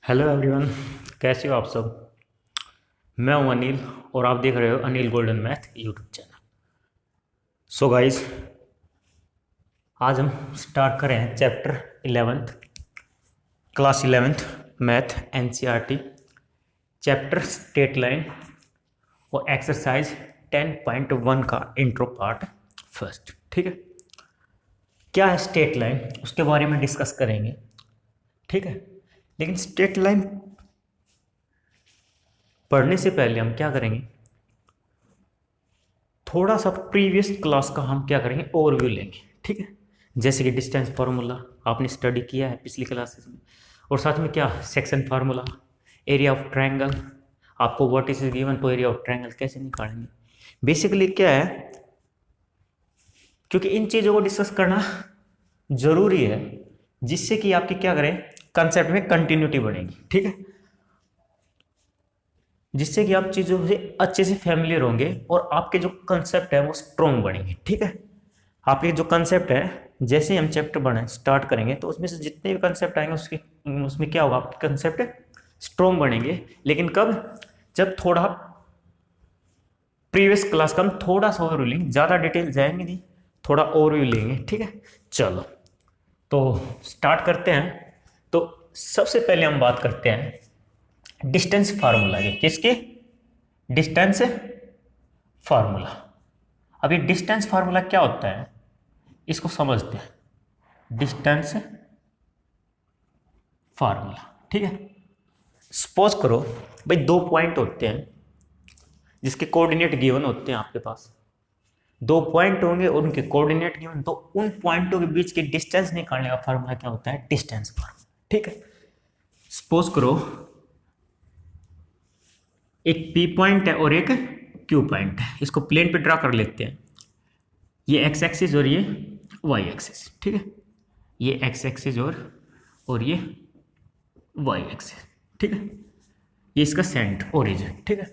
Hello everyone. कैसे हो आप सब। मैं हूं अनिल और आप देख रहे हो Anil golden math YouTube channel. So guys, आज हम स्टार्ट कर रहे हैं chapter 11th, class 11th math NCERT, chapter state line और एक्सरसाइज 10.1 का इंट्रो पार्ट फर्स्ट। ठीक है, क्या है स्टेट लाइन उसके बारे में डिस्कस करेंगे। ठीक है, लेकिन स्टेट लाइन पढ़ने से पहले हम क्या करेंगे, थोड़ा सा प्रीवियस क्लास का हम क्या करेंगे, ओवरव्यू लेंगे। ठीक है, जैसे कि डिस्टेंस फार्मूला आपने स्टडी किया है पिछली क्लासेस में, और साथ में क्या section formula, area of triangle, आपको व्हाट इज गिवन तो एरिया ऑफ ट्रायंगल कैसे निकालेंगे। बेसिकली क्या है, क्योंकि इन चीज़ों को डिस्कस करना जरूरी है जिससे कि आपकी क्या करें, कंसेप्ट में कंटिन्यूटी बढ़ेगी। ठीक है, जिससे कि आप चीज़ों से अच्छे से फैमिलियर होंगे और आपके जो कंसेप्ट है वो स्ट्रॉन्ग बनेंगे। ठीक है, आपके जो कंसेप्ट है, जैसे ही हम चैप्टर बढ़े स्टार्ट करेंगे तो उसमें से जितने भी कंसेप्ट आएंगे उसमें क्या होगा, आपके कंसेप्ट स्ट्रॉन्ग बनेंगे। लेकिन कब, जब थोड़ा प्रीवियस क्लास का हम थोड़ा सा ओवरव्यू लेंगे, ज़्यादा डिटेल जाएंगे नहीं, थोड़ा ओवरव्यू लेंगे। ठीक है, चलो तो स्टार्ट करते हैं। तो सबसे पहले हम बात करते हैं डिस्टेंस फार्मूला की। किसकी? Distance formula. अब ये डिस्टेंस फार्मूला क्या होता है इसको समझते हैं। डिस्टेंस फार्मूला, ठीक है। सपोज करो भाई, दो पॉइंट होते हैं जिसके कोऑर्डिनेट गिवन होते हैं आपके पास। दो पॉइंट होंगे और उनके कोऑर्डिनेट गिवन, तो उन पॉइंटों के बीच की डिस्टेंस निकालने का फार्मूला क्या होता है, डिस्टेंस फार्मूला। ठीक है, सपोज करो एक पी पॉइंट है और एक क्यू पॉइंट है, इसको प्लेन पे ड्रा कर लेते हैं। ये एक्स एक्सिस और ये वाई एक्सिस। ठीक है, ये एक्स एक्सिस और ये वाई एक्सिस। ठीक है, ये इसका सेंटर ओरिजिन। ठीक है,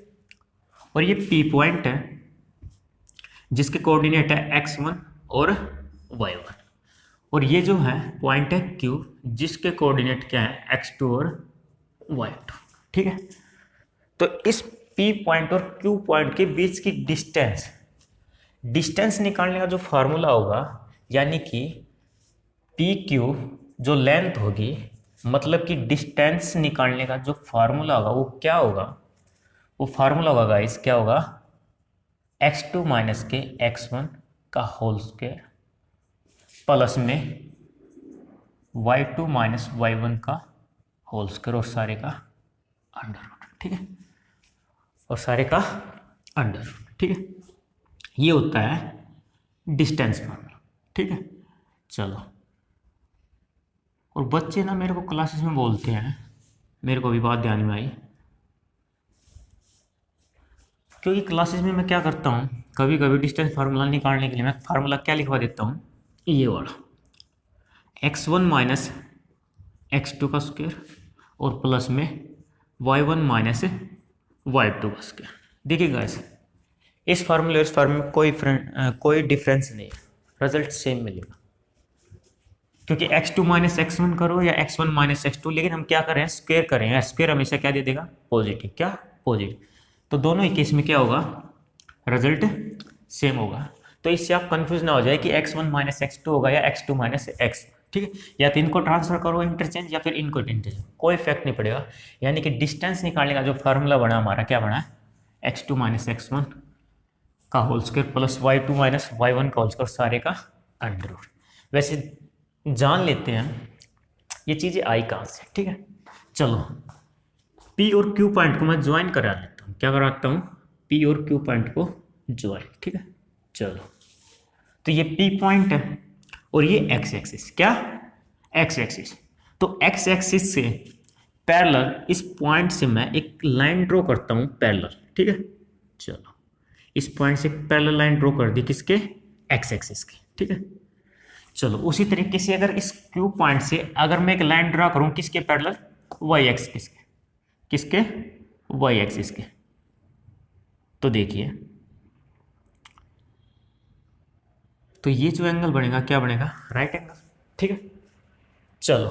और ये पी पॉइंट है जिसके कोऑर्डिनेट है x1 और y1, और ये जो है पॉइंट है Q जिसके कोऑर्डिनेट क्या है x2 और y2। ठीक है, तो इस P पॉइंट और Q पॉइंट के बीच की डिस्टेंस, डिस्टेंस निकालने का जो फार्मूला होगा, यानी कि पी क्यू जो लेंथ होगी, मतलब कि डिस्टेंस निकालने का जो फार्मूला होगा वो क्या होगा, वो फार्मूला होगा गाइस, क्या होगा, x2 माइनस के x1 का होल स्क्वायर प्लस में y2 माइनस y1 का होल स्क्वायर और सारे का अंडर रूट। ठीक है, और सारे का अंडर रूट। ठीक है, ये होता है डिस्टेंस फार्मूला। ठीक है, चलो। और बच्चे ना मेरे को क्लासेस में बोलते हैं, मेरे को भी बात ध्यान में आई, क्योंकि क्लासेस में मैं क्या करता हूँ, कभी कभी डिस्टेंस फार्मूला निकालने के लिए मैं फार्मूला क्या लिखवा देता हूँ, ये वाला x1 माइनस x2 का स्क्वायर और प्लस में y1 माइनस y2 का स्क्वायर। देखिए गाइस, इस फार्मूले और इस फार्मूले में कोई डिफरेंस नहीं है, रिजल्ट सेम मिलेगा। क्योंकि x2 माइनस x1 करो या x1 माइनस x2, लेकिन हम क्या कर रहे हैं, स्क्वायर कर रहे हैं। स्क्वायर हमेशा क्या दे देगा, पॉजिटिव। क्या? पॉजिटिव। तो दोनों ही केस में क्या होगा, रिजल्ट सेम होगा। तो इससे आप कंफ्यूज ना हो जाए कि x1 माइनस x2 होगा या x2 माइनस x। ठीक है, या तो इनको ट्रांसफर करो इंटरचेंज या फिर इनको इंटरचेंज, कोई इफेक्ट नहीं पड़ेगा। यानी कि डिस्टेंस निकालने का जो फार्मूला बना हमारा, क्या बना, x2 माइनस x1 का whole square plus y2 minus y1 का होल स्क्वायर, सारे का अंडर रूट। वैसे जान लेते हैं ये चीज़ें आई कहाँ से। ठीक है, चलो P और Q पॉइंट को मैं ज्वाइन करा लेता हूँ। क्या कराता हूँ, P और Q पॉइंट को ज्वाइन। ठीक है, चलो। तो ये P पॉइंट है और ये x एक्सिस, क्या, x एक्सिस। तो x एक्सिस से पैरेलल इस पॉइंट से मैं एक लाइन ड्रॉ करता हूँ पैरेलल। ठीक है, चलो इस पॉइंट से पैरेलल लाइन ड्रॉ कर दी, किसके, x एक्सिस की। ठीक है, चलो उसी तरीके से अगर इस Q पॉइंट से अगर मैं एक लाइन ड्रा करूं, किसके पैरेलल, y एक्सिस के, किसके, y एक्सिस के, तो देखिए, तो ये जो एंगल बनेगा क्या बनेगा, राइट एंगल। ठीक है, चलो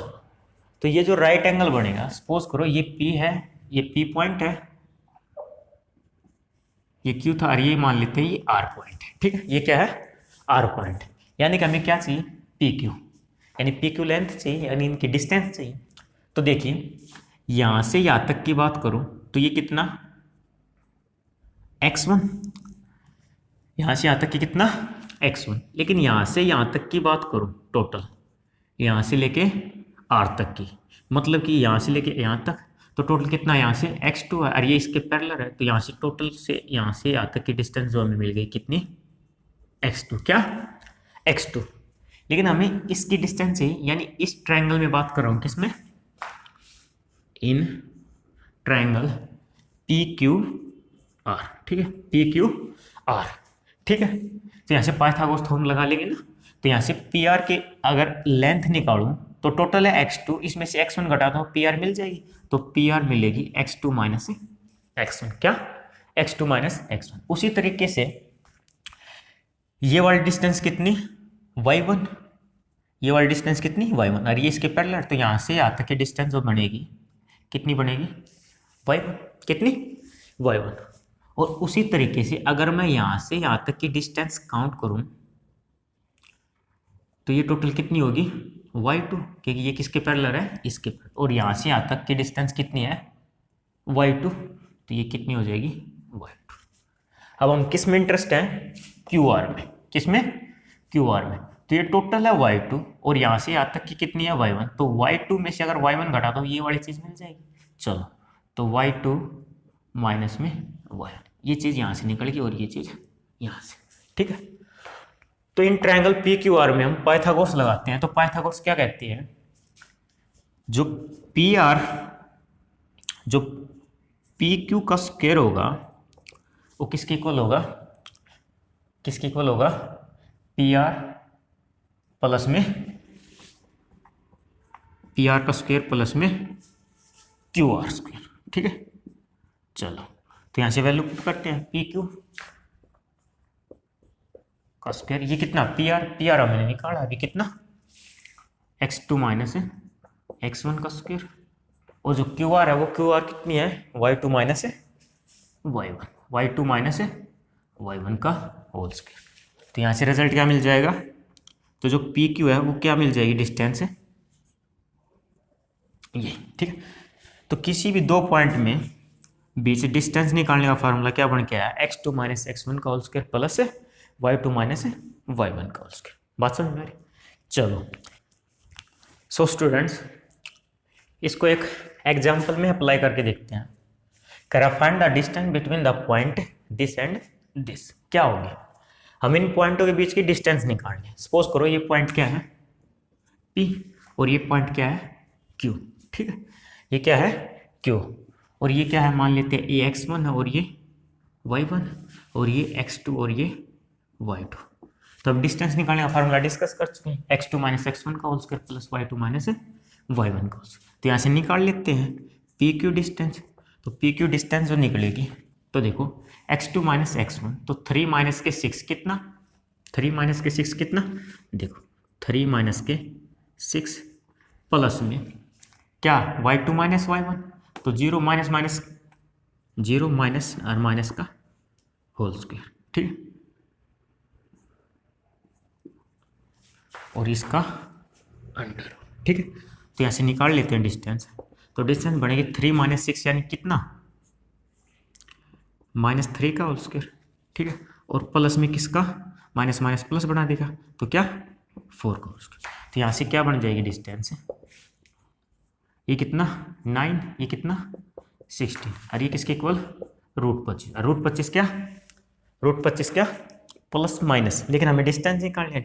तो ये जो राइट एंगल बनेगा, सपोज करो ये P है, ये P पॉइंट है, ये Q था, और ये मान लेते हैं ये R पॉइंट है। ठीक है, ये क्या है? R point. यानी कि हमें क्या चाहिए? PQ, यानी PQ लेंथ चाहिए, यानी इनकी डिस्टेंस चाहिए। तो देखिए यहाँ से यहाँ तक की बात करूँ तो ये कितना? x1। यहाँ से यहाँ तक की कितना? x1। लेकिन यहाँ से यहाँ तक की बात करूँ टोटल, यहाँ से लेके R तक की, मतलब कि यहाँ से लेके यहाँ तक, तो टोटल कितना? यहाँ से x2 है और ये इसके पैरेलल है, तो यहाँ से टोटल से यहाँ से यहाँ तक की डिस्टेंस जो हमें मिल गई कितनी? x2। क्या? x2। लेकिन हमें इसकी डिस्टेंस चाहिए, यानी इस ट्रायंगल में बात कर रहा हूँ, किसमें? In triangle PQR। ठीक है, PQR। ठीक है, तो यहाँ से पाइथागोरस थ्योरम लगा लेंगे ना। तो यहाँ से PR के अगर लेंथ निकालूं तो टोटल है x2, इसमें से x1 घटाता हूँ, PR मिल जाएगी। तो PR मिलेगी x2 माइनस x1। क्या? x2 minus x1। उसी तरीके से ये वाली डिस्टेंस कितनी? y1। ये वाली डिस्टेंस कितनी? y1, और ये इसके पैरेलल, तो यहाँ से यहाँ तक की डिस्टेंस जो बनेगी कितनी बनेगी? y1। कितनी? y1। और उसी तरीके से अगर मैं यहाँ से यहाँ तक की डिस्टेंस काउंट करूँ तो ये टोटल कितनी होगी? y2, क्योंकि ये किसके पैरेलल है? इसके। और यहाँ से यहाँ तक की डिस्टेंस कितनी है? y2, तो ये कितनी हो जाएगी? y2। अब हम किस में इंटरेस्ट हैं? QR में। किस में? QR में। तो ये टोटल है y2 और यहाँ से यहाँ तक की कितनी है? y1। तो y2 में से अगर y1 घटा दो ये वाली चीज़ मिल जाएगी। चलो, तो y2 माइनस में y1, ये चीज़ यहाँ से निकल गई और ये चीज़ यहाँ से। ठीक है, तो इन ट्रायंगल PQR में हम पाइथागोरस लगाते हैं। तो पाइथागोरस क्या कहती है? जो PR, जो PQ का स्क्वायर होगा वो किसके इक्वल होगा? किसके इक्वल होगा? PR प्लस में PR का स्क्वायर प्लस में QR स्क्वायर। ठीक है, चलो तो यहाँ से वैल्यू पुट करते हैं। PQ का स्क्वायर, ये कितना? PR हमने निकाला अभी, कितना? x2 माइनस है x1 का स्क्वायर, और जो QR है वो QR कितनी है? y2 माइनस है y1, y2 माइनस है y1 का होल स्क्वायर। तो यहाँ से रिजल्ट क्या मिल जाएगा? तो जो PQ है वो क्या मिल जाएगी? डिस्टेंस है ये। ठीक है, तो किसी भी दो पॉइंट में बीच डिस्टेंस निकालने का फार्मूला क्या बन के आया? x2 माइनस x1 का होल स्क्वायर प्लस है y2 माइनस है y1 का होल स्क्वायर। बात समझ में आ रही? चलो, सो स्टूडेंट्स इसको एक एग्जांपल में अप्लाई करके देखते हैं। करा find the distance between the point this and this. क्या हो गया? हम इन पॉइंटों के बीच की डिस्टेंस निकालनी है। सपोज करो ये पॉइंट क्या है? P, और ये पॉइंट क्या है? Q। ठीक है, ये क्या है? Q, और ये क्या है? मान लेते हैं ये x1 है और ये y1, और ये x2 और ये y2। तो अब डिस्टेंस निकालने का फार्मूला डिस्कस कर चुके हैं, x2 माइनस x1 का whole square plus y2 minus y1 का होल स्क्वायर। तो यहाँ से निकाल लेते हैं PQ डिस्टेंस। तो PQ डिस्टेंस जो निकलेगी, तो देखो x2 माइनस x1, तो 3 माइनस के 6 कितना? 3 माइनस के 6 कितना? देखो 3 माइनस के 6 प्लस में क्या? y2 माइनस y1, तो 0 माइनस माइनस 0 माइनस और माइनस का होल स्क्वायर। ठीक है, और इसका अंडर। ठीक है, तो यहाँ से निकाल लेते हैं डिस्टेंस। तो डिस्टेंस बनेगी 3 माइनस 6 यानी कितना? -3 का होल स्क्वायर। ठीक है, और प्लस में किसका? माइनस माइनस प्लस बना देगा, तो क्या? 4 का होल स्क्वायर। तो यहाँ से क्या बन जाएगी डिस्टेंस? ये कितना? 9, ये कितना? 16, और ये किसके इक्वल? √25। √25 क्या? √25 क्या? Plus minus. लेकिन हमें डिस्टेंस निकालनी है।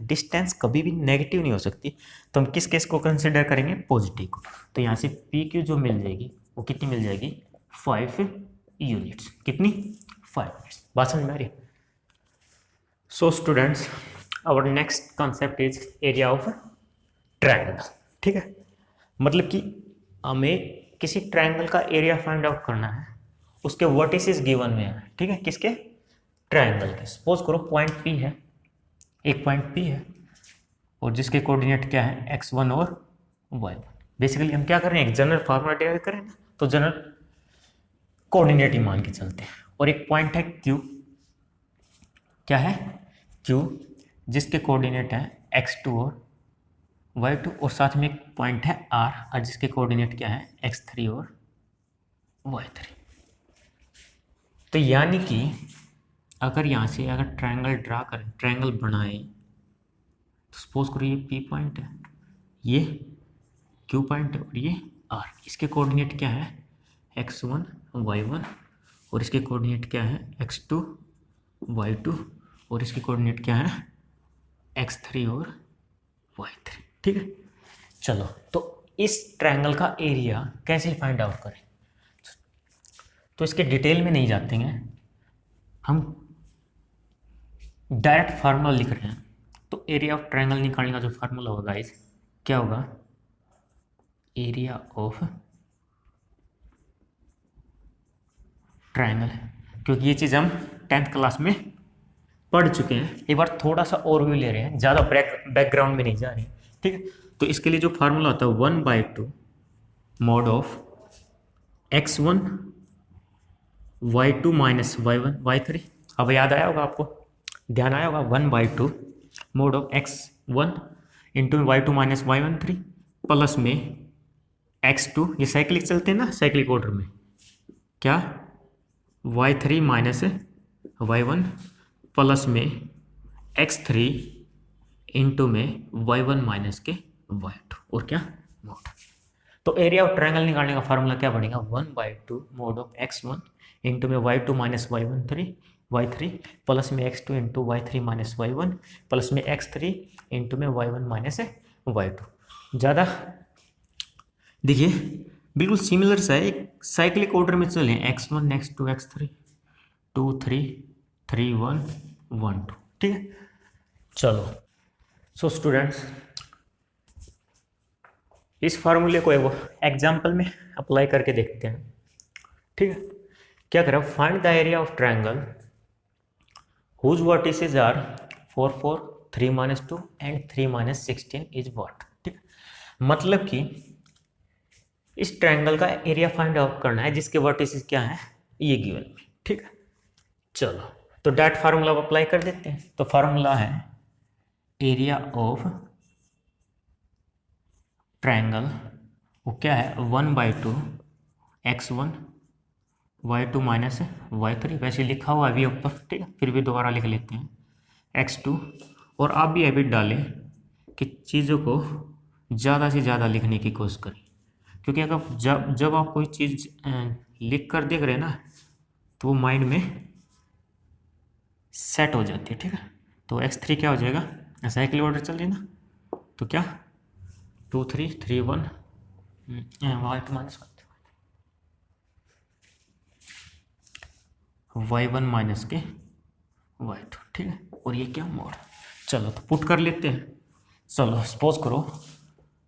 डिस्टेंस कभी भी नेगेटिव नहीं हो सकती, तो हम किस केस को कंसिडर करेंगे? पॉजिटिव को। तो यहाँ से PQ जो मिल जाएगी वो कितनी मिल जाएगी? 5 यूनिट्स। कितनी? 5 यूनिट्स। बात समझ में आ रही? So students our next concept is area of triangle. ठीक है, मतलब कि हमें किसी ट्रायंगल का एरिया फाइंड आउट करना है, उसके वर्टिसेस गिवन में है। ठीक है, किसके? ट्रायंगल के। सपोज करो पॉइंट P है, एक पॉइंट P है और जिसके कोऑर्डिनेट क्या है? x1 और y1। बेसिकली हम क्या कर रहे हैं, एक जनरल फार्मूला डिराइव करें ना, तो जनरल कोऑर्डिनेट ही मान के चलते हैं। और एक पॉइंट है Q, क्या है Q, जिसके कोऑर्डिनेट है x2 और y2, और साथ में एक पॉइंट है R, और जिसके कोऑर्डिनेट क्या है x3 और y3। तो यानी कि अगर यहाँ से अगर ट्रायंगल ड्रा करें, ट्रायंगल बनाए, तो सपोज करो ये P पॉइंट है, ये Q पॉइंट है और ये R। इसके कोऑर्डिनेट क्या है x1 y1, और इसके कोऑर्डिनेट क्या है x2 y2, और इसके कोऑर्डिनेट क्या है x3 और y3। ठीक है, चलो तो इस ट्रायंगल का एरिया कैसे फाइंड आउट करें, तो इसके डिटेल में नहीं जाते हैं, हम डायरेक्ट फार्मूला लिख रहे हैं। तो एरिया ऑफ ट्रायंगल निकालने का जो फार्मूला होगा गाइस, क्या होगा, एरिया ऑफ ट्रायंगल, क्योंकि ये चीज़ हम 10th क्लास में पढ़ चुके हैं। एक बार थोड़ा सा ओवरव्यू ले रहे हैं, ज़्यादा बैकग्राउंड में नहीं जा रहे हैं। ठीक है, तो इसके लिए जो फार्मूला होता है 1/2 mod of x1 y2 minus y1 y3। अब याद आया होगा आपको, ध्यान आया होगा, 1/2 mode of x1 into y2 minus y1 3 plus में x2, ये साइक्लिक चलते हैं ना, साइक्लिक ऑर्डर में, क्या y3 माइनस y1 प्लस में x3 इंटू में y1 माइनस के y2, और क्या मोड। तो एरिया ऑफ ट्रायंगल निकालने का फार्मूला क्या बनेगा, 1/2 मोड ऑफ x1 इंटू में y2 माइनस y3 प्लस में x2 into y3 minus y1 plus में x3 इंटू में y1 माइनस y2। ज़्यादा देखिए बिल्कुल सिमिलर सा है, एक साइक्लिक ऑर्डर में चले, x1 x2 x3 2 3 3 1 1 2। ठीक है, चलो सो स्टूडेंट्स इस फार्मूले को एग्जाम्पल में अप्लाई करके देखते हैं। ठीक है, क्या करें, find the area of triangle whose vertices are 4 4 3 - 2 and 3 - 16 is what. ठीक है, मतलब कि इस ट्रायंगल का एरिया फाइंड आउट करना है जिसके वर्टिसेस क्या है, ये गिवन में। ठीक है, चलो तो डायरेक्ट फार्मूला अप्लाई कर देते हैं। तो फार्मूला है एरिया ऑफ ट्रायंगल, वो क्या है 1/2 x1 y2 माइनस y3, वैसे लिखा हुआ है अभी ऊपर। ठीक है, फिर भी दोबारा लिख लेते हैं x2, और आप भी हैबिट डालें कि चीज़ों को ज़्यादा से ज़्यादा लिखने की कोशिश करें, क्योंकि अगर जब आप कोई चीज़ लिख कर देख रहे हैं ना, तो वो माइंड में सेट हो जाती है। ठीक है, तो x3 क्या हो जाएगा, साइकिल ऑर्डर चल रही ना, तो क्या 2 3 3 1 y2 माइनस y1 माइनस के y2। ठीक है, और ये क्या मोड। चलो तो पुट कर लेते हैं। चलो सपोज करो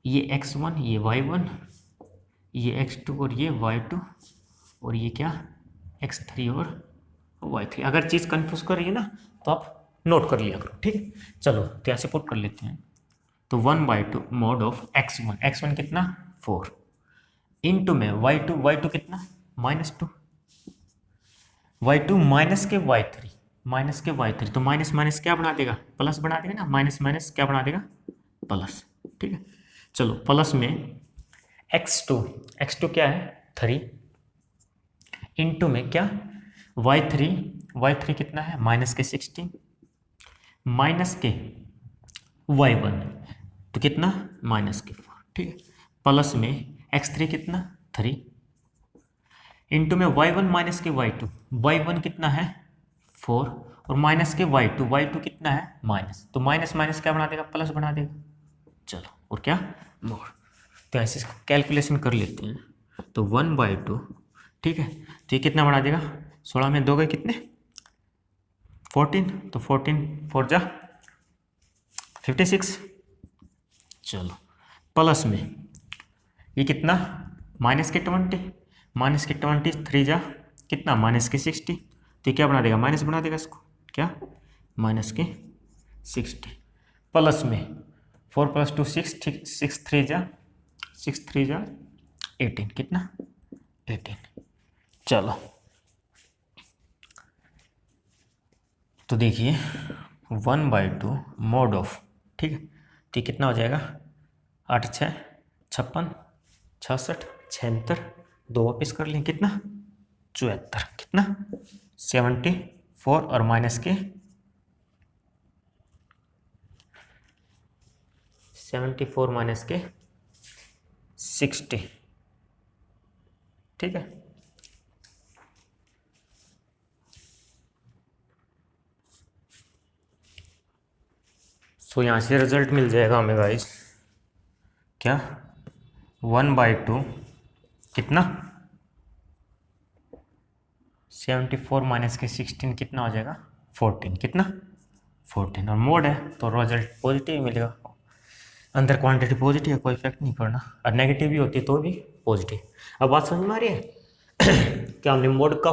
ये x1 ये y1 ये x2 और ये y2 और ये क्या x3 और y3। अगर चीज़ कंफ्यूज कर रही है ना तो आप नोट कर लिया करो। ठीक है, चलो तो यहाँ से पुट कर लेते हैं। तो 1/2 मोड ऑफ x1 कितना 4 इंटू में y2 कितना -2 y2 माइनस के y3 तो माइनस माइनस क्या बना देगा, प्लस बना देगा ना, माइनस माइनस क्या बना देगा, प्लस। ठीक है, चलो प्लस में x2 क्या है 3 इंटू में क्या y3 कितना है माइनस के 16 माइनस के y1 तो कितना माइनस के 4। ठीक है, प्लस में x3 कितना 3 इंटू में y1 माइनस के y1 कितना है 4 और माइनस के y2 कितना है माइनस, तो माइनस माइनस क्या बना देगा, प्लस बना देगा। चलो और क्या मोड, तो ऐसे इसको कैलकुलेशन कर लेते हैं। तो 1/2 ठीक है, तो ये कितना बना देगा, 16 में 2 गए कितने 14, तो 14 4 जा 56। चलो प्लस में ये कितना माइनस के 20 3 जा कितना माइनस के 60, तो ये क्या बना देगा, माइनस बना देगा इसको, क्या माइनस के 60 प्लस में 4 + 2 6 6 3 जा 6 3 जा 18, कितना 18। चलो तो देखिए 1/2 mod ऑफ, ठीक है, तो कितना हो जाएगा 8 6 56 66 76, 2 वापस कर लें, कितना 74, कितना 74 और माइनस के 74 माइनस के 60, ठीक है। सो यहाँ से रिजल्ट मिल जाएगा हमें गाइस, क्या 1/2 कितना 74 माइनस के 16 कितना हो जाएगा 14, कितना 14, और मोड है तो रिजल्ट पॉजिटिव मिलेगा। अंदर क्वांटिटी पॉजिटिव है, कोई इफेक्ट नहीं पड़ना, और नेगेटिव भी होती है तो भी पॉजिटिव। अब बात समझ में आ रही है क्या हमने मोड का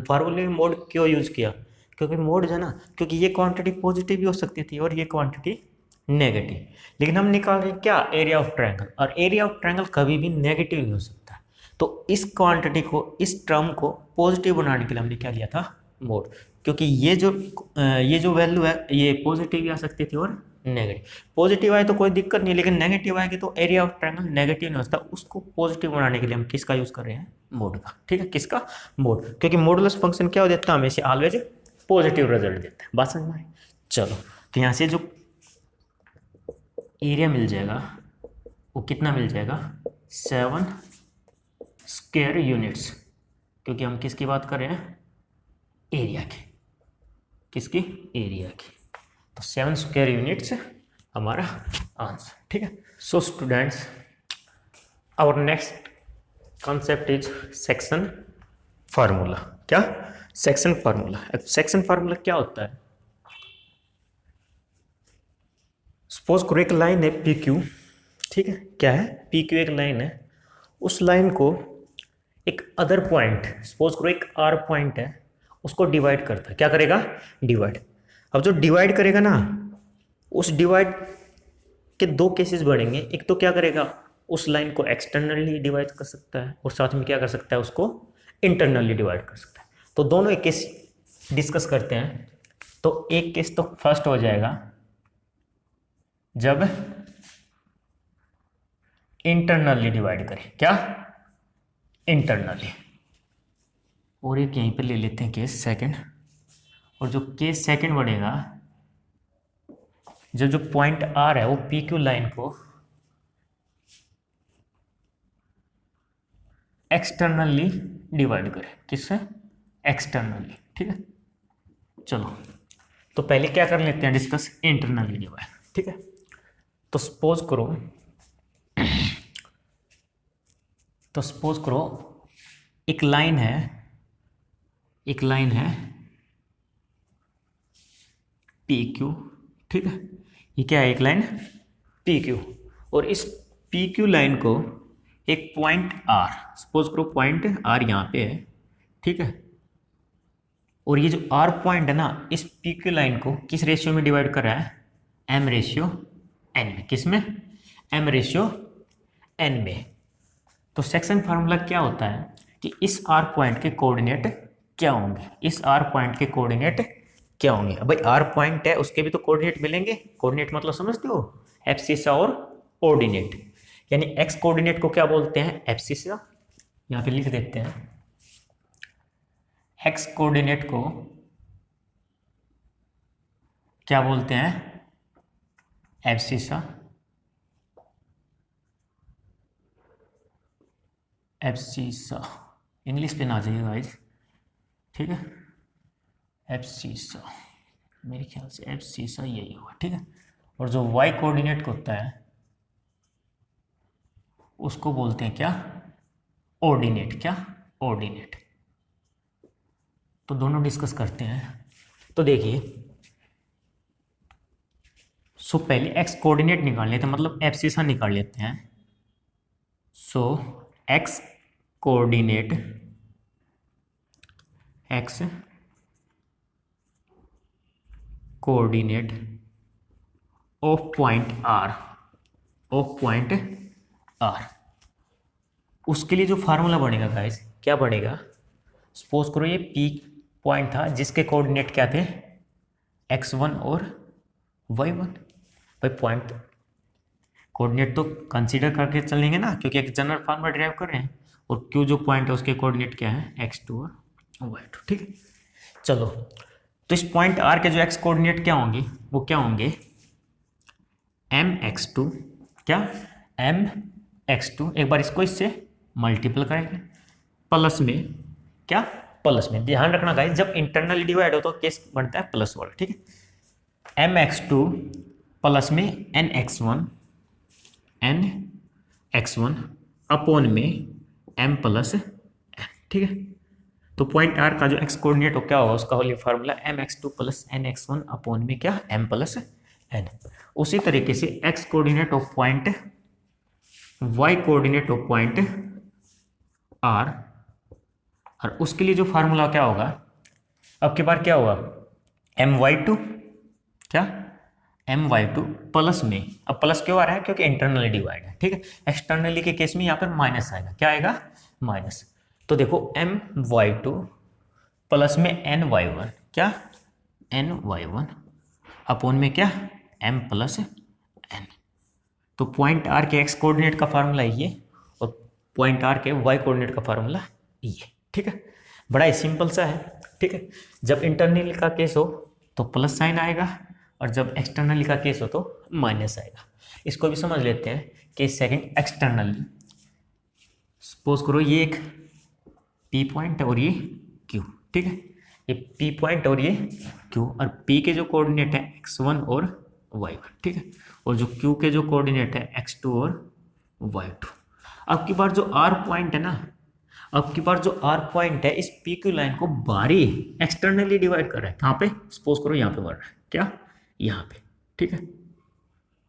फार्मूले में मोड क्यों यूज़ किया, क्योंकि मोड जो है ना, क्योंकि ये क्वांटिटी पॉजिटिव भी हो सकती थी और ये क्वांटिटी नेगेटिव, लेकिन हम निकाल रहे हैं क्या एरिया ऑफ ट्रायंगल, और एरिया ऑफ ट्रायंगल कभी भी नेगेटिव नहीं हो सकता। तो इस क्वांटिटी को, इस टर्म को पॉजिटिव बनाने के लिए हमने क्या लिया था मोड, क्योंकि ये जो वैल्यू है ये पॉजिटिव भी आ सकती थी और नेगेटिव। पॉजिटिव आए तो कोई दिक्कत नहीं, लेकिन नेगेटिव आएगी तो एरिया ऑफ ट्रायंगल नेगेटिव नहीं होता, उसको पॉजिटिव बनाने के लिए हम किसका यूज़ कर रहे हैं मोड का, ठीक है, किसका मोड, क्योंकि मोडुलस फंक्शन क्या हो देता है हमेशा ऑलवेज पॉजिटिव रिजल्ट देता है। बात समझ में आई। चलो तो यहाँ से जो एरिया मिल जाएगा वो कितना मिल जाएगा 7 स्क्वायर यूनिट्स, क्योंकि हम किसकी बात कर रहे हैं एरिया की, किसकी एरिया की, तो 7 स्क्वायर यूनिट्स हमारा आंसर, ठीक है। So students our next concept is section formula. क्या सेक्शन फार्मूला, सेक्शन फार्मूला क्या होता है, सपोज करो एक लाइन है पी क्यू, ठीक है, क्या है पी क्यू एक लाइन है, उस लाइन को एक अदर पॉइंट, सपोज करो एक आर पॉइंट है, उसको डिवाइड करता है, क्या करेगा डिवाइड। अब जो डिवाइड करेगा ना, उस डिवाइड के दो केसेस बनेंगे, एक तो क्या करेगा उस लाइन को एक्सटर्नली डिवाइड कर सकता है और साथ में क्या कर सकता है उसको इंटरनली डिवाइड कर सकता है। तो दोनों एक केस डिस्कस करते हैं। तो एक केस तो फर्स्ट हो जाएगा जब इंटरनली डिवाइड करें, क्या इंटरनली, और एक यहीं पे ले लेते हैं केस सेकंड, और जो केस सेकंड बढ़ेगा जो पॉइंट आर है वो पी क्यू लाइन को एक्सटर्नली डिवाइड करें, किससे एक्सटर्नली, ठीक है। चलो तो पहले क्या कर लेते हैं डिस्कस इंटरनली डिवाइड, ठीक है। तो सपोज करो एक लाइन है पी क्यू, ठीक है, ये क्या है एक लाइन पी क्यू, और इस पी क्यू लाइन को एक पॉइंट आर, सपोज करो पॉइंट आर यहाँ पे है, ठीक है, और ये जो आर पॉइंट है ना, इस पी क्यू लाइन को किस रेशियो में डिवाइड कर रहा है एम रेशियो एन में, किस में एम रेशियो एन में। तो सेक्शन फार्मूला क्या होता है कि इस आर पॉइंट के कोऑर्डिनेट क्या होंगे, इस आर पॉइंट के कोऑर्डिनेट क्या होंगे। अब भाई आर पॉइंट है उसके भी तो कोऑर्डिनेट मिलेंगे, कोऑर्डिनेट मतलब समझते हो एब्सिसा और ऑर्डिनेट, यानी एक्स कोऑर्डिनेट को क्या बोलते हैं एब्सिसा, यहाँ पे लिख देते हैं एक्स कोऑर्डिनेट को क्या बोलते हैं एब्सिसा, एब्सिसा इंग्लिश पे ना जाइए गाइस, ठीक है, एब्सिसा मेरे ख्याल से एब्सिसा यही होगा, ठीक है। और जो वाई कोऑर्डिनेट होता है उसको बोलते हैं क्या ऑर्डिनेट, क्या ऑर्डिनेट। तो दोनों डिस्कस करते हैं। तो देखिए सो पहले एक्स कोऑर्डिनेट निकाल लेते हैं, मतलब एब्सिसा निकाल लेते हैं। So X coordinate of point R, of point R. उसके लिए जो फार्मूला बनेगा गाइस, क्या बनेगा, सपोज करो ये पी पॉइंट था जिसके कोऑर्डिनेट क्या थे, x1 और y1। भाई पॉइंट कोऑर्डिनेट तो कंसीडर करके चलेंगे ना, क्योंकि एक जनरल फार्मूला ड्राइव कर रहे हैं, और क्यू जो पॉइंट है उसके कोऑर्डिनेट क्या है, x2 और y2। ठीक है, चलो तो इस पॉइंट आर के जो एक्स कोऑर्डिनेट क्या होंगे, वो क्या होंगे, mx2, क्या mx2, एक बार इसको इससे मल्टीपल करेंगे, प्लस में क्या, प्लस में, ध्यान रखना गाइस जब इंटरनली डिवाइड हो तो केस बनता है प्लस वाला। ठीक है, mx2 प्लस में nx1 अपॉन में m प्लस n। ठीक है, तो पॉइंट आर का जो एक्स कोऑर्डिनेट हो क्या होगा, उसका Holi formula mx2 plus nx1 upon में क्या, m प्लस n। उसी तरीके से x coordinate of point, y coordinate of point R, और उसके लिए जो फार्मूला क्या होगा, अब की बार क्या होगा, my2, क्या my2 प्लस में, अब प्लस क्यों आ रहा है, क्योंकि इंटरनली डिवाइड है। ठीक है, एक्सटर्नली के केस में यहाँ पर माइनस आएगा, क्या आएगा, माइनस। तो देखो my2 प्लस में ny1, क्या ny1 अपॉन में क्या m प्लस n। तो पॉइंट आर के एक्स कोऑर्डिनेट का फार्मूला ये, और पॉइंट आर के वाई कोऑर्डिनेट का फार्मूला ये। ठीक है, बड़ा ही सिंपल सा है। ठीक है, जब इंटरनल का केस हो तो प्लस साइन आएगा, और जब एक्सटर्नल का केस हो तो माइनस आएगा। इसको भी समझ लेते हैं कि सेकंड एक्सटर्नली, सपोज करो ये एक पी पॉइंट है और ये क्यू। ठीक है, ये पी पॉइंट और ये क्यू, और पी के जो कोऑर्डिनेट है x1 और y1। ठीक है, और जो क्यू के जो कोऑर्डिनेट है x2 और y2। अब की बार जो r पॉइंट है ना, अब की बार जो r पॉइंट है इस पी क्यू लाइन को बाहरी एक्सटर्नली डिवाइड कर रहा है, कहाँ पे, सपोज करो यहाँ पे बढ़ रहा है, क्या, यहाँ पे। ठीक है,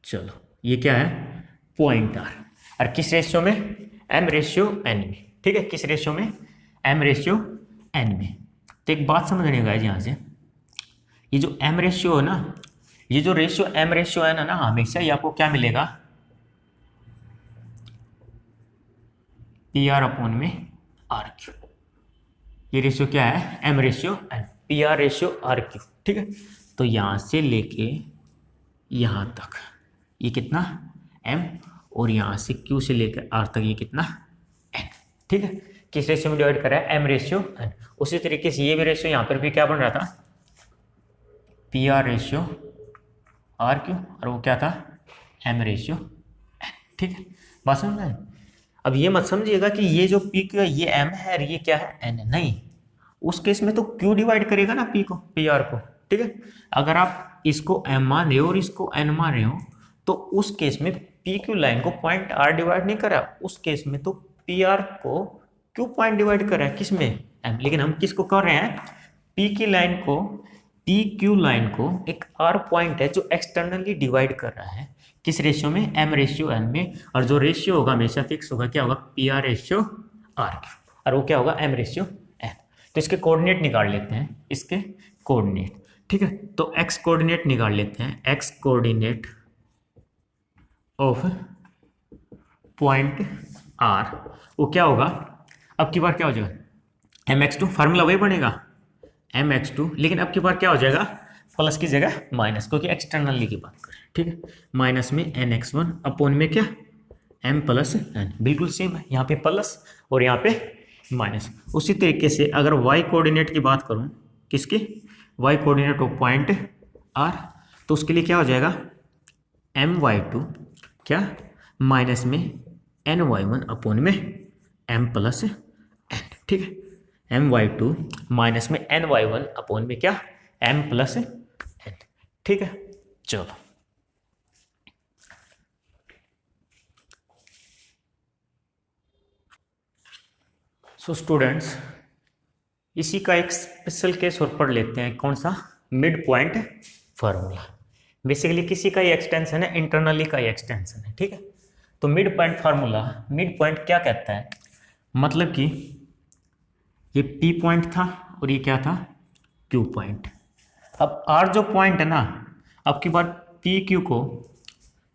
चलो ये क्या है, पॉइंट आर, और किस रेशियो में, m रेशियो n में। ठीक है, किस रेशियो में, m रेशियो n में। तो एक बात समझ रहे गाइस यहाँ से, ये जो m रेशियो है ना, ये जो रेशियो m रेशियो है ना, हमेशा ही आपको क्या मिलेगा, पी आर अपॉन में आर क्यू। ये रेशियो क्या है, m ratio n, P R ratio R Q. ठीक है, तो यहाँ से लेके यहाँ तक ये कितना m, और यहाँ से q से लेकर r तक ये कितना n। ठीक है, किस रेशियो में डिवाइड कर रहा है, m रेशियो n। उसी तरीके से ये भी रेशियो यहाँ पर भी क्या बन रहा था, P R ratio R Q, और वो क्या था, m रेशियो n। ठीक है, बात समझ में। अब ये मत समझिएगा कि ये जो पी क्यू है ये m है और ये क्या है n है, नहीं, उस केस में तो q डिवाइड करेगा ना p को, पी आर को। ठीक है, अगर आप इसको m मान रहे हो और इसको n मान रहे हो, तो उस केस में पी क्यू लाइन को पॉइंट r डिवाइड नहीं करा, उस केस में तो पी आर को q पॉइंट डिवाइड कर रहा है, किसमें, m। लेकिन हम किसको कर रहे हैं, पी की लाइन को, पी क्यू लाइन को एक r पॉइंट है जो एक्सटर्नली डिवाइड कर रहा है, किस रेशियो में, m रेशियो n में। और जो रेशियो होगा हमेशा फिक्स होगा, क्या होगा, P R ratio R Q, और वो क्या होगा, m रेशियो n। तो इसके कोऑर्डिनेट निकाल लेते हैं, इसके कोऑर्डिनेट। ठीक है, तो x कोऑर्डिनेट निकाल लेते हैं, x coordinate of point r, वो क्या होगा, अब की बार क्या हो जाएगा, mx2, फार्मूला वही बनेगा mx2, लेकिन अब की बार क्या हो जाएगा, प्लस की जगह माइनस, क्योंकि एक्सटर्नली की बात करें। ठीक है, माइनस में nx1 अपॉन में क्या, m प्लस n, बिल्कुल सेम है, यहाँ पे प्लस और यहाँ पे माइनस। उसी तरीके से अगर y कोऑर्डिनेट की बात करूँ, किसकी, y coordinate of point r, तो उसके लिए क्या हो जाएगा, my2 क्या, माइनस में ny1 अपॉन में m प्लस n। ठीक है, my2 माइनस में ny1 अपॉन में क्या, m प्लस n। ठीक है, चलो सो स्टूडेंट्स, इसी का एक स्पेशल केस और पढ़ लेते हैं, कौन सा, मिड पॉइंट फार्मूला। बेसिकली किसी का ही एक्सटेंशन है, इंटरनली का ही एक्सटेंशन है। ठीक है, तो mid point formula, mid point क्या कहता है, मतलब कि ये पी पॉइंट था और ये क्या था, क्यू पॉइंट। अब आर जो पॉइंट है ना, अब की बार पी क्यू को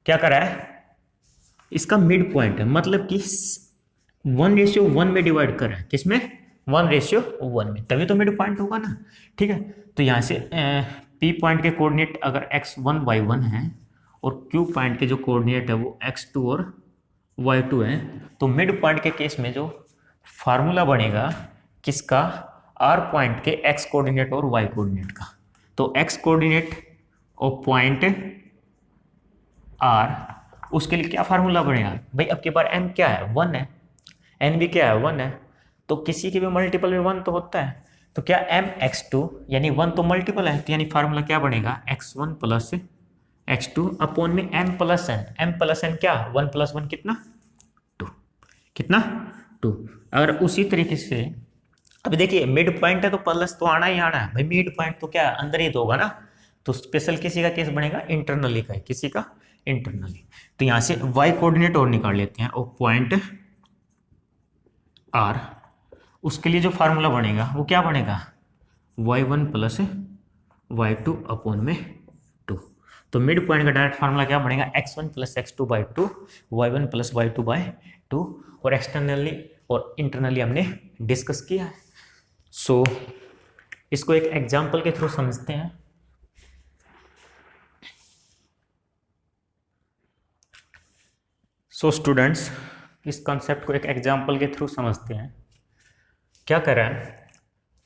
क्या करा है, इसका मिड पॉइंट है, मतलब कि 1:1 में डिवाइड कर रहा है, किसमें 1:1 में, तभी तो मिड पॉइंट होगा ना। ठीक है, तो यहाँ से पी पॉइंट के कोऑर्डिनेट अगर x1 y1 है और क्यू पॉइंट के जो कोऑर्डिनेट है वो x2 और y2 है, तो मिड पॉइंट के केस में जो फार्मूला बनेगा किसका, r पॉइंट के x कोऑर्डिनेट और y कोऑर्डिनेट का। तो x कोऑर्डिनेट और पॉइंट r, उसके लिए क्या फार्मूला बनेगा भाई, अब की बार m क्या है 1 है, n भी क्या है 1 है, तो किसी के भी मल्टीपल में 1 तो होता है, तो क्या mx2 यानी 1 तो मल्टीपल है, तो यानी फार्मूला क्या बनेगा x1 प्लस x2 अपॉन में m प्लस n क्या 1 + 1 कितना 2, कितना 2। अगर उसी तरीके से अभी देखिए मिड पॉइंट है तो प्लस तो आना ही आना है भाई, मिड पॉइंट तो क्या अंदर ही तो होगा ना, तो स्पेशल किसी का केस बनेगा इंटरनली का है, किसी का इंटरनली। तो यहाँ से y कोऑर्डिनेट और निकाल लेते हैं, और पॉइंट r, उसके लिए जो फार्मूला बनेगा वो क्या बनेगा y1 + y2 अपॉन में 2। तो मिड पॉइंट का डायरेक्ट फार्मूला क्या बनेगा x1 + x2/2 y1 + y2/2, और एक्सटर्नली और इंटरनली हमने डिस्कस किया है। सो इसको एक एग्जाम्पल के थ्रू समझते हैं। सो स्टूडेंट्स, इस कॉन्सेप्ट को एक एग्जाम्पल के थ्रू समझते हैं। क्या कर रहा है,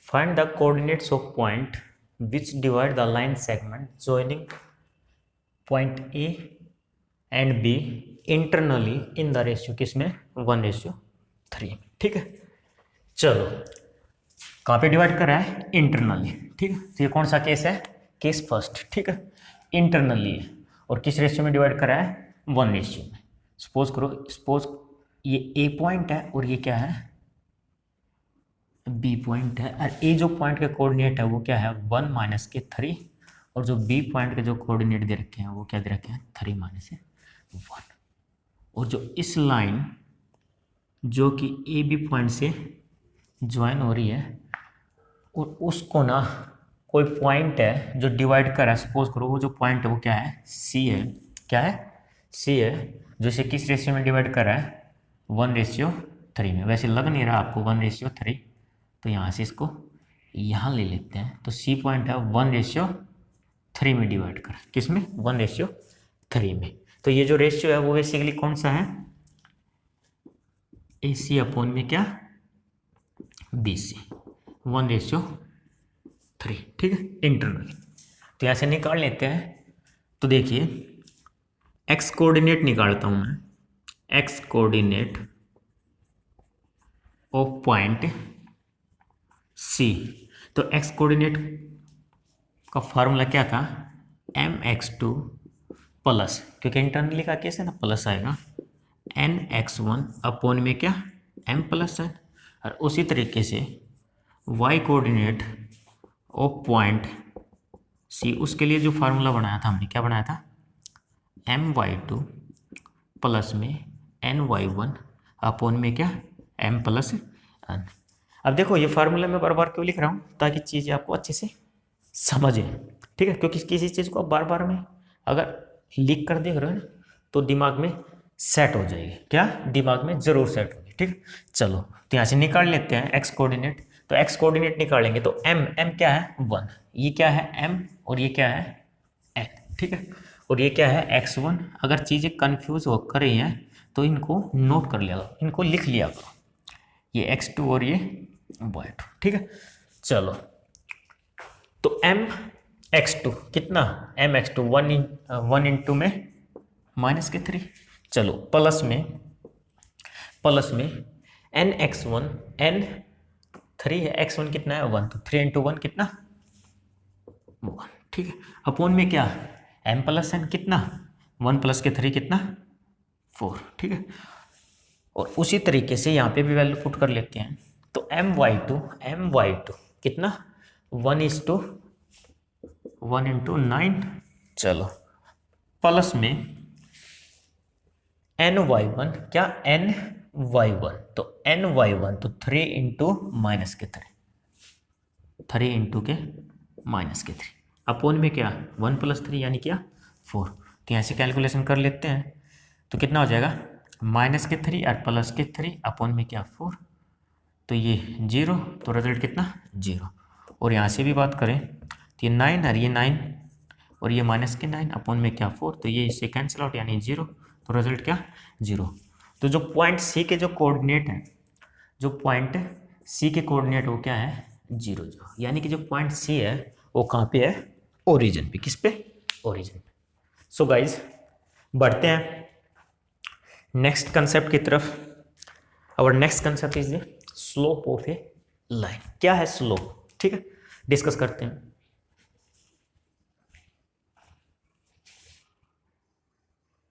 find the coordinates of point which divide the line segment joining point A and B internally in the ratio किसमें 1:3 में। ठीक है, चलो कहाँ पे डिवाइड कर रहा है इंटरनली। ठीक है, तो ये कौन सा केस है, केस फर्स्ट। ठीक है, इंटरनली है और किस रेशियो में डिवाइड कर रहा है 1 रेशियो में। सपोज करो, सपोज ये ए पॉइंट है और ये क्या है बी पॉइंट है, और ए जो पॉइंट के कोऑर्डिनेट है वो क्या है 1 - 3, और जो बी पॉइंट के जो कोऑर्डिनेट दे रखे हैं वो क्या दे रखे हैं 3 - 1। और जो इस लाइन जो कि ए बी पॉइंट से ज्वाइन हो रही है, और उसको ना कोई पॉइंट है जो डिवाइड कर रहा है, सपोज करो वो जो पॉइंट है वो क्या है सी है, क्या है सी है, जो इसे किस रेशियो में डिवाइड कर रहा है 1:3 में। वैसे लग नहीं रहा आपको 1:3, तो यहाँ से इसको यहाँ ले लेते हैं, तो सी पॉइंट है 1:3 में डिवाइड कर, किस में 1:3 में। तो ये जो रेशियो है वो बेसिकली कौन सा है ए सी अपॉन में क्या बी सी 1:3। ठीक है, इंटरनली। तो यहाँ से निकाल लेते हैं। तो देखिए एक्स कोऑर्डिनेट निकालता हूँ मैं, x coordinate of point C. तो एक्स कोऑर्डिनेट का फार्मूला क्या था mx2 प्लस, क्योंकि इंटरनली का केस है ना प्लस आएगा, nx1 अपॉन में क्या m + n। और उसी तरीके से y coordinate of point C, उसके लिए जो फार्मूला बनाया था हमने, क्या बनाया था my2 प्लस में ny1 अपॉन में क्या m + n। अब देखो ये फार्मूला मैं बार बार क्यों लिख रहा हूँ, ताकि चीज़ें आपको अच्छे से समझें। ठीक है, क्योंकि किसी चीज़ को आप बार बार में अगर लिख कर देख रहे हो ना तो दिमाग में सेट हो जाएगी, क्या दिमाग में ज़रूर सेट होगी। ठीक है, चलो तो यहाँ से निकाल लेते हैं एक्स कोऑर्डिनेट। तो एक्स कोऑर्डिनेट निकालेंगे तो m क्या है 1, ये क्या है m और ये क्या है n। ठीक है, और ये क्या है x1। अगर चीज़ें कन्फ्यूज हो कर रही हैं तो इनको नोट कर लिया करो, इनको लिख लिया करो, ये x2 और ये y2। ठीक है, चलो तो mx2 कितना mx2 1 × में -3। चलो प्लस में nx1 n 3 है, x1 कितना है 1, तो 3 × 1 कितना 1। ठीक है, अपॉन में क्या m + n कितना 1 + 3 कितना 4। ठीक है, और उसी तरीके से यहाँ पे भी वैल्यू पुट कर लेते हैं। तो my2 कितना 1 × 9। चलो प्लस में ny1 क्या ny1, तो ny1 तो 3 × -3 अपॉन में क्या 1 + 3 यानी क्या 4। तो यहाँ से कैलकुलेशन कर लेते हैं, तो कितना हो जाएगा माइनस के 3 और प्लस के 3 अपॉन में क्या 4, तो ये 0, तो रिजल्ट कितना 0। और यहाँ से भी बात करें तो ये 9 और ये 9 और ये माइनस के 9 अपॉन में क्या 4, तो ये इससे कैंसिल आउट यानी 0, तो रिजल्ट क्या 0। तो जो पॉइंट सी के जो कोऑर्डिनेट हैं, जो पॉइंट सी के कोऑर्डिनेट वो क्या है 0 0, यानी कि जो पॉइंट सी है वो कहाँ पे है ओरिजिन पे। किस पे ओरिजिन पे। सो गाइज बढ़ते हैं नेक्स्ट कंसेप्ट की तरफ। Our next concept is the slope of a line. क्या है स्लोप, ठीक है डिस्कस करते हैं।